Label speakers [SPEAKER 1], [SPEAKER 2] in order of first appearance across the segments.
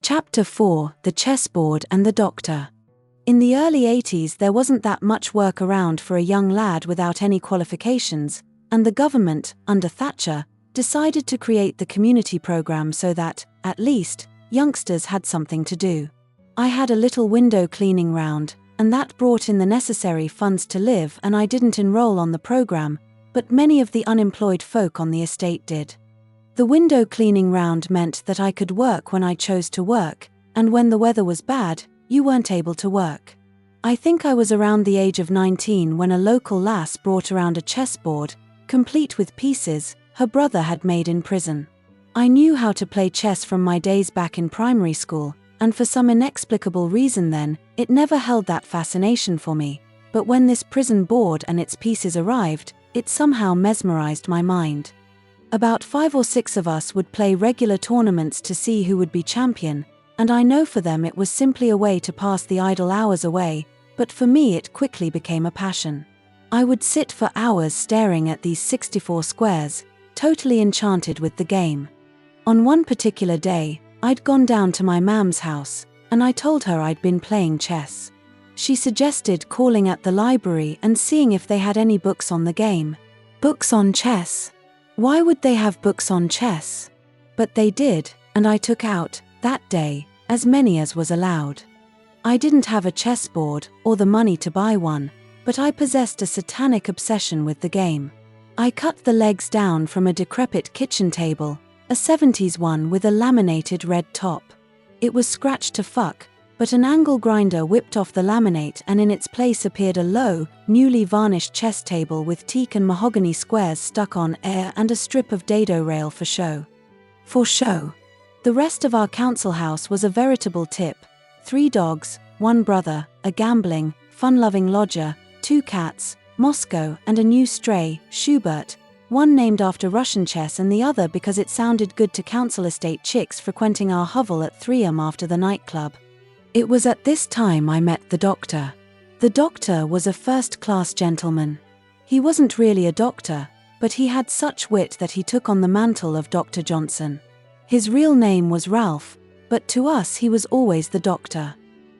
[SPEAKER 1] Chapter 4: The Chessboard and the Doctor. In the early 80s there wasn't that much work around for a young lad without any qualifications, and the government, under Thatcher, decided to create the community program so that, at least, youngsters had something to do. I had a little window cleaning round, and that brought in the necessary funds to live, and I didn't enroll on the program, but many of the unemployed folk on the estate did. The window cleaning round meant that I could work when I chose to work, and when the weather was bad, you weren't able to work. I think I was around the age of 19 when a local lass brought around a chessboard, complete with pieces, her brother had made in prison. I knew how to play chess from my days back in primary school, and for some inexplicable reason then, it never held that fascination for me, but when this prison board and its pieces arrived, it somehow mesmerized my mind. About 5 or 6 of us would play regular tournaments to see who would be champion, and I know for them it was simply a way to pass the idle hours away, but for me it quickly became a passion. I would sit for hours staring at these 64 squares, totally enchanted with the game. On one particular day, I'd gone down to my mam's house, and I told her I'd been playing chess. She suggested calling at the library and seeing if they had any books on the game. Books on chess? Why would they have books on chess? But they did, and I took out, that day, as many as was allowed. I didn't have a chessboard, or the money to buy one, but I possessed a satanic obsession with the game. I cut the legs down from a decrepit kitchen table, a 70s one with a laminated red top. It was scratched to fuck, but an angle grinder whipped off the laminate and in its place appeared a low, newly varnished chess table with teak and mahogany squares stuck on air and a strip of dado rail for show. For show. The rest of our council house was a veritable tip. 3 dogs, 1 brother, a gambling, fun-loving lodger, 2 cats, Moscow, and a new stray, Schubert, one named after Russian chess and the other because it sounded good to council estate chicks frequenting our hovel at 3 am after the nightclub. It was at this time I met the doctor. The doctor was a first-class gentleman. He wasn't really a doctor, but he had such wit that he took on the mantle of Dr. Johnson. His real name was Ralph, but to us he was always the doctor.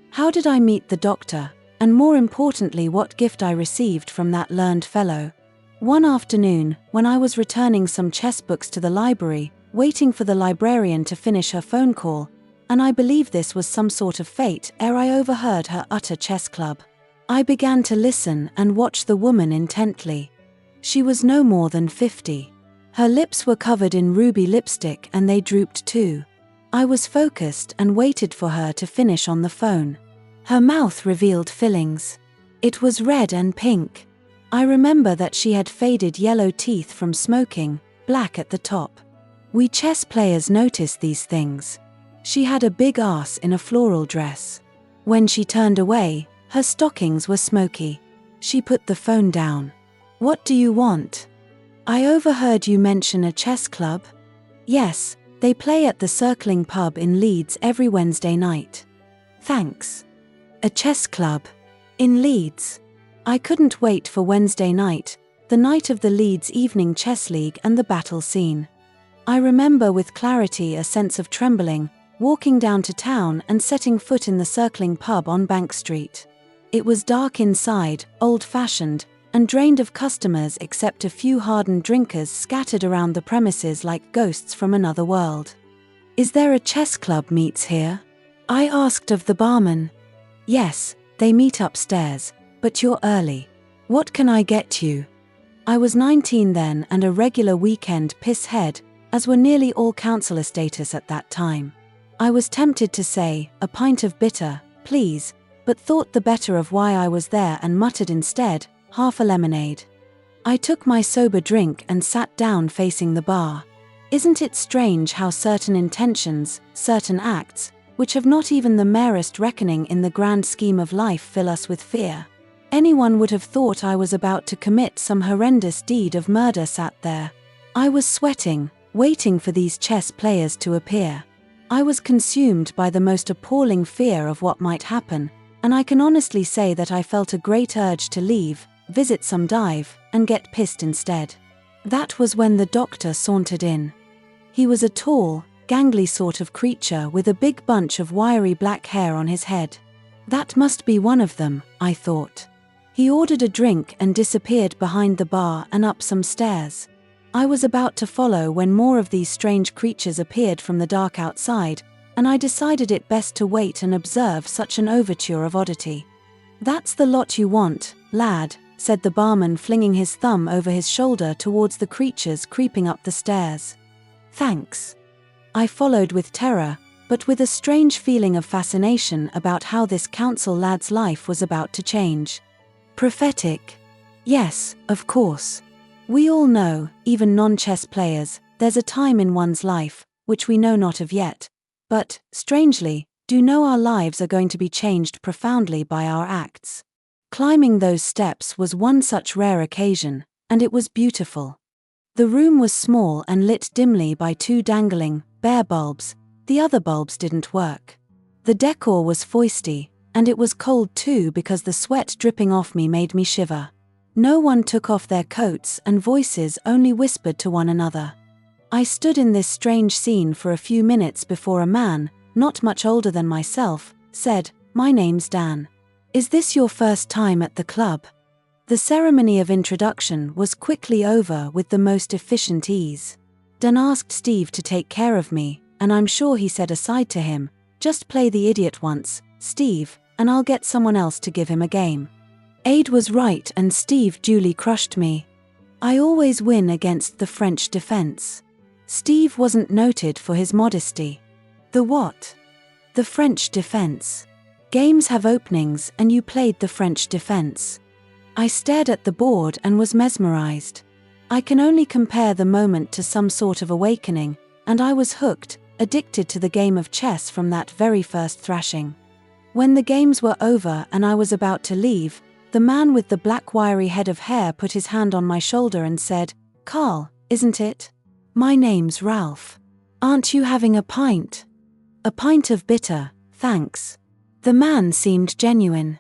[SPEAKER 1] How did I meet the doctor, and more importantly what gift I received from that learned fellow? One afternoon, when I was returning some chess books to the library, waiting for the librarian to finish her phone call, and I believe this was some sort of fate ere I overheard her utter chess club. I began to listen and watch the woman intently. She was no more than 50. Her lips were covered in ruby lipstick and they drooped too. I was focused and waited for her to finish on the phone. Her mouth revealed fillings. It was red and pink. I remember that she had faded yellow teeth from smoking, black at the top. We chess players notice these things. She had a big ass in a floral dress. When she turned away, her stockings were smoky. She put the phone down. "What do you want?" "I overheard you mention a chess club." "Yes, they play at the Circling pub in Leeds every Wednesday night." "Thanks." "A chess club? In Leeds?" I couldn't wait for Wednesday night, the night of the Leeds Evening Chess League and the battle scene. I remember with clarity a sense of trembling, walking down to town and setting foot in the Circling pub on Bank Street. It was dark inside, old-fashioned, and drained of customers except a few hardened drinkers scattered around the premises like ghosts from another world. "Is there a chess club meets here?" I asked of the barman. "Yes, they meet upstairs, but you're early. What can I get you?" I was 19 then and a regular weekend pisshead, as were nearly all council estaters at that time. I was tempted to say, "A pint of bitter, please," but thought the better of why I was there and muttered instead, "Half a lemonade." I took my sober drink and sat down facing the bar. Isn't it strange how certain intentions, certain acts, which have not even the merest reckoning in the grand scheme of life fill us with fear? Anyone would have thought I was about to commit some horrendous deed of murder sat there. I was sweating, waiting for these chess players to appear. I was consumed by the most appalling fear of what might happen, and I can honestly say that I felt a great urge to leave, visit some dive, and get pissed instead. That was when the doctor sauntered in. He was a tall, gangly sort of creature with a big bunch of wiry black hair on his head. That must be one of them, I thought. He ordered a drink and disappeared behind the bar and up some stairs. I was about to follow when more of these strange creatures appeared from the dark outside, and I decided it best to wait and observe such an overture of oddity. "That's the lot you want, lad," said the barman, flinging his thumb over his shoulder towards the creatures creeping up the stairs. "Thanks." I followed with terror, but with a strange feeling of fascination about how this council lad's life was about to change. Prophetic? Yes, of course. We all know, even non-chess players, there's a time in one's life, which we know not of yet, but, strangely, do know our lives are going to be changed profoundly by our acts. Climbing those steps was one such rare occasion, and it was beautiful. The room was small and lit dimly by 2 dangling, bare bulbs. The other bulbs didn't work. The decor was foisty, and it was cold too because the sweat dripping off me made me shiver. No one took off their coats and voices only whispered to one another. I stood in this strange scene for a few minutes before a man, not much older than myself, said, "My name's Dan. Is this your first time at the club?" The ceremony of introduction was quickly over with the most efficient ease. Dan asked Steve to take care of me, and I'm sure he said aside to him, "Just play the idiot once, Steve, and I'll get someone else to give him a game." Aid was right and Steve duly crushed me. I always win against the French defense. Steve wasn't noted for his modesty. The what? The French defense. Games have openings and you played the French defense. I stared at the board and was mesmerised. I can only compare the moment to some sort of awakening, and I was hooked, addicted to the game of chess from that very first thrashing. When the games were over and I was about to leave, the man with the black wiry head of hair put his hand on my shoulder and said, "Karl, isn't it? My name's Ralph. Aren't you having a pint?" "A pint of bitter, thanks." The man seemed genuine.